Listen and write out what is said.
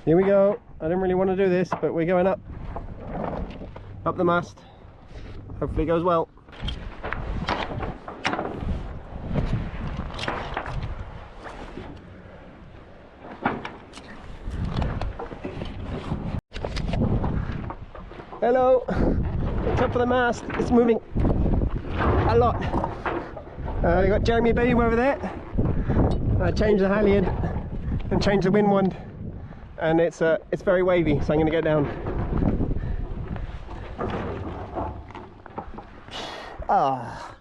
Here we go. I didn't really want to do this, but we're going up the mast. Hopefully it goes well. Hello, it's up for the mast. It's moving a lot. We got Jeremy beam over there. I changed the halyard and changed the wind wand, and it's very wavy, so I'm going to get down. Ah.